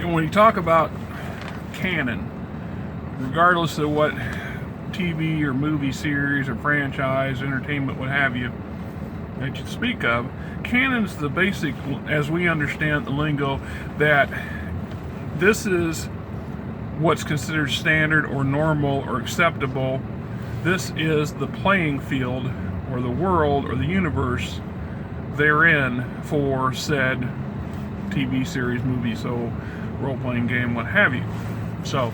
And when you talk about canon, regardless of what TV or movie series or franchise, entertainment, what have you, that you speak of, canon's the basic, as we understand the lingo, that this is what's considered standard or normal or acceptable. This is the playing field or the world or the universe therein for said TV series, movie, so role-playing game, what have you. So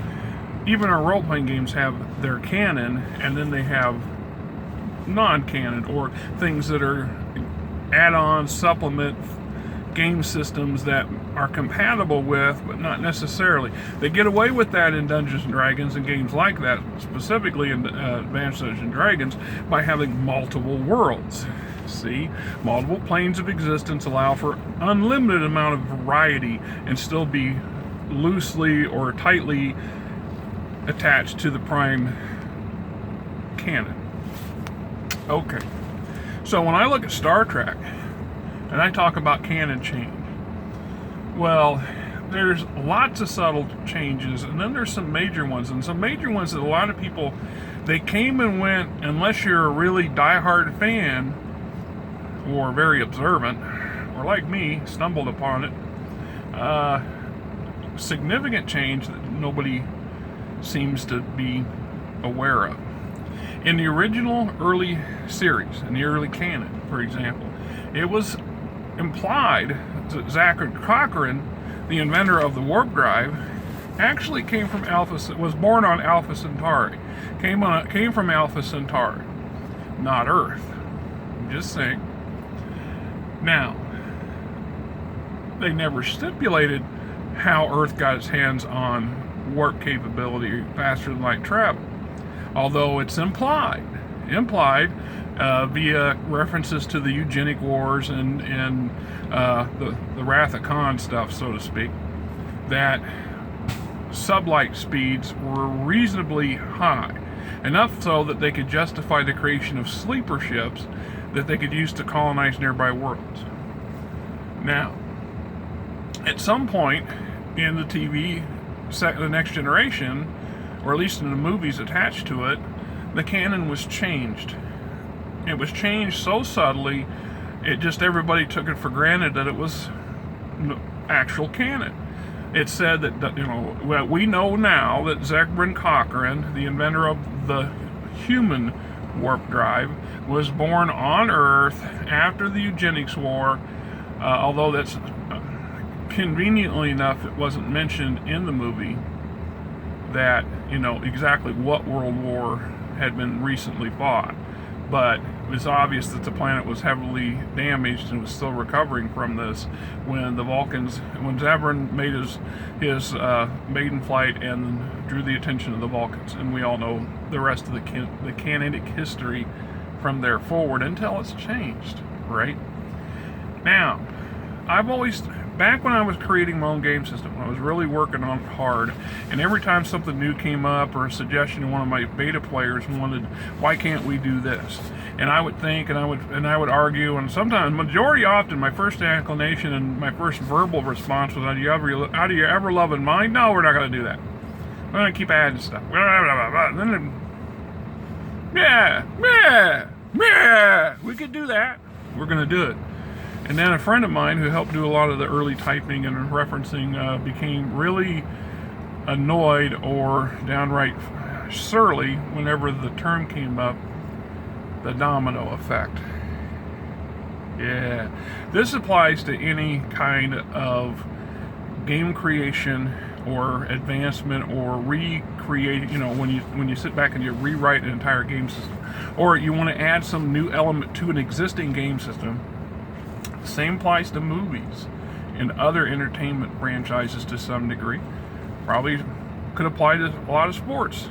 even our role-playing games have their canon, and then they have non-canon, or things that are add-ons, supplement game systems that are compatible with, but not necessarily. They get away with that in Dungeons and Dragons and games like that, specifically in Advanced Dungeons and Dragons, by having multiple worlds. See, multiple planes of existence allow for unlimited amount of variety and still be loosely or tightly attached to the prime canon. Okay, so when I look at Star Trek and I talk about canon change, well, there's lots of subtle changes, and then there's some major ones, and some major ones that a lot of people, they came and went, unless you're a really diehard fan or very observant, or like me, stumbled upon it. Significant change that nobody seems to be aware of. In the original early series, in the early canon, for example, it was implied that Zachary Cochrane, the inventor of the warp drive, actually came from was born on Alpha Centauri. Came from Alpha Centauri, not Earth. I'm just saying. Now, they never stipulated how Earth got its hands on warp capability, faster than light travel, although it's implied via references to the eugenic wars and the Wrath of Khan stuff, so to speak, that sublight speeds were reasonably high, enough so that they could justify the creation of sleeper ships that they could use to colonize nearby worlds. Now, at some point in the TV, the Next Generation, or at least in the movies attached to it, the canon was changed. It was changed so subtly, everybody took it for granted that it was actual canon. It said that, we know now that Zachary Cochrane, the inventor of the human warp drive, was born on Earth after the eugenics war, although that's conveniently enough, it wasn't mentioned in the movie that, exactly what world war had been recently fought. But it was obvious that the planet was heavily damaged and was still recovering from this when when Zevran made his maiden flight and drew the attention of the Vulcans. And we all know the rest of the canonic history from there forward until it's changed, right? Now, back when I was creating my own game system, I was really working on it hard, and every time something new came up or a suggestion one of my beta players wanted, why can't we do this? And I would think, and I would argue, and sometimes, majority often, my first inclination and my first verbal response was, out of your ever loving mind? No, we're not going to do that. We're going to keep adding stuff. And then, yeah, we could do that. We're going to do it. And then a friend of mine who helped do a lot of the early typing and referencing became really annoyed or downright surly whenever the term came up, the domino effect. Yeah, this applies to any kind of game creation or advancement or recreate, when you sit back and you rewrite an entire game system, or you want to add some new element to an existing game system. Same applies to movies and other entertainment franchises to some degree. Probably could apply to a lot of sports,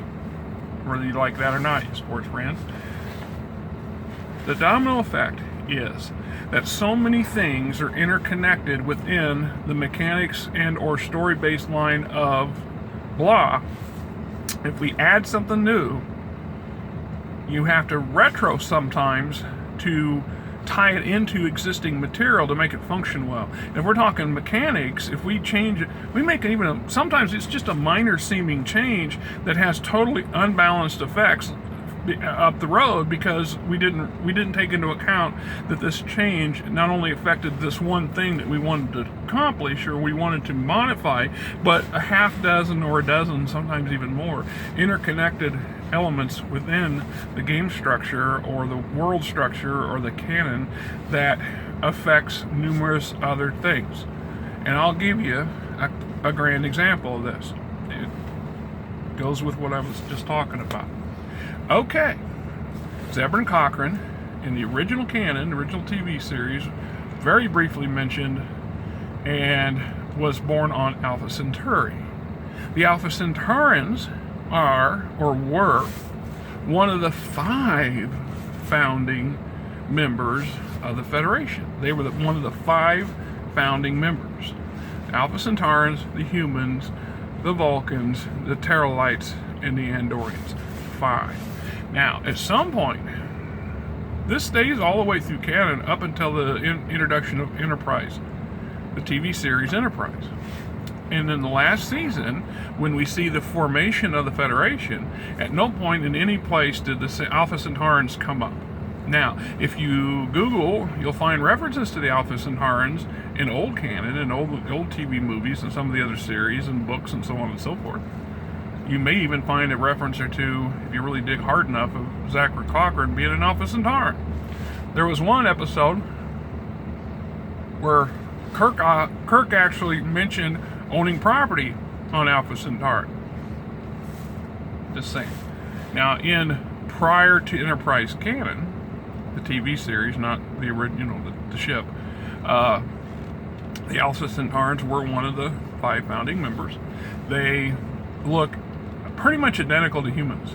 whether you like that or not, you sports fans. The domino effect is that so many things are interconnected within the mechanics and or story-based line of blah. If we add something new, you have to retro sometimes to tie it into existing material to make it function well. If we're talking mechanics, if we change it, we make it sometimes it's just a minor seeming change that has totally unbalanced effects up the road, because we didn't take into account that this change not only affected this one thing that we wanted to accomplish or we wanted to modify, but a half dozen or a dozen, sometimes even more, interconnected elements within the game structure or the world structure or the canon that affects numerous other things. And I'll give you a grand example of this. It goes with what I was just talking about. Okay, Zebran Cochrane in the original canon, the original TV series, very briefly mentioned and was born on Alpha Centauri. The Alpha Centaurans are, or were, one of the 5 founding members of the Federation. They were one of the 5 founding members. Alpha Centaurans, the humans, the Vulcans, the Terralites, and the Andorians. 5. Now, at some point, this stays all the way through canon up until the introduction of Enterprise, the TV series Enterprise. And in the last season, when we see the formation of the Federation, at no point in any place did the Alpha Centaurans come up. Now, if you Google, you'll find references to the Alpha Centaurans in old canon and old TV movies and some of the other series and books and so on and so forth. You may even find a reference or two, if you really dig hard enough, of Zebran Cochrane being an Alpha Centauran. There was one episode where Kirk actually mentioned owning property on Alpha Centauri. Just saying. Now, prior to Enterprise canon, the TV series, not the original, the ship, the Alpha Centaurans were one of the 5 founding members. They look pretty much identical to humans.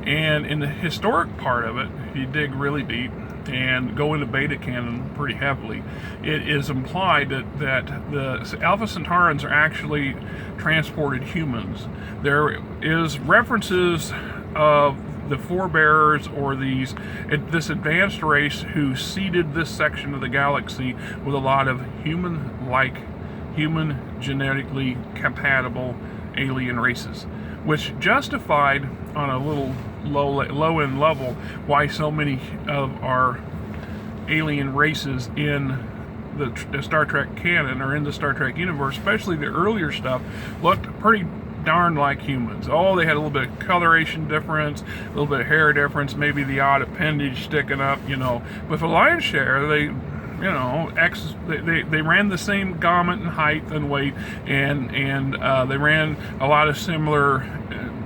And in the historic part of it, if you dig really deep and go into beta canon pretty heavily, it is implied that the Alpha Centaurans are actually transported humans. There is references of the forebearers or this advanced race who seeded this section of the galaxy with a lot of human genetically compatible alien races, which justified on a little low-end level why so many of our alien races in the Star Trek canon or in the Star Trek universe, especially the earlier stuff, looked pretty darn like humans. Oh, they had a little bit of coloration difference, a little bit of hair difference, maybe the odd appendage sticking up, But for lion's share, they ran the same gamut and height and weight, and they ran a lot of similar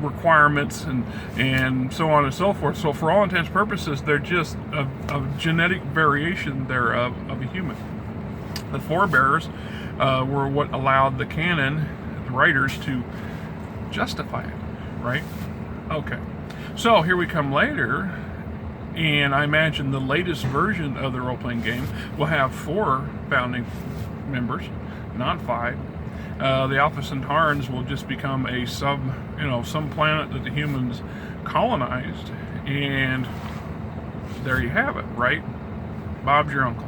requirements and so on and so forth. So for all intents and purposes, they're just a genetic variation thereof of a human. The forebears were what allowed the canon, the writers, to justify it, right? Okay, so here we come later, and I imagine the latest version of the role-playing game will have 4 founding members, not 5. The Alpha Centaurans will just become some planet that the humans colonized, and there you have it, right? Bob's your uncle.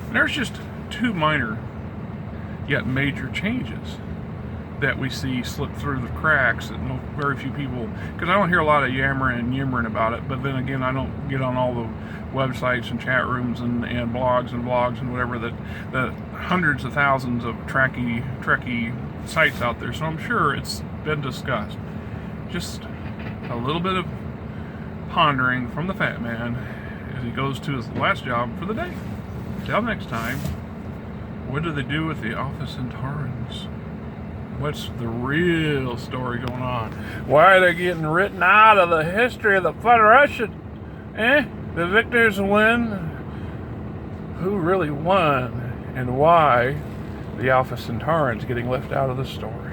And there's just 2 minor yet major changes that we see slip through the cracks that very few people, because I don't hear a lot of yammering and yimmering about it, but then again, I don't get on all the websites and chat rooms and blogs and whatever that hundreds of thousands of Trekkie sites out there, so I'm sure it's been discussed. Just a little bit of pondering from the Fat Man as he goes to his last job for the day. Till next time, what do they do with the Alpha Centaurans? What's the real story going on? Why are they getting written out of the history of the Federation? The victors win? Who really won? And why the Alpha Centaurans getting left out of the story?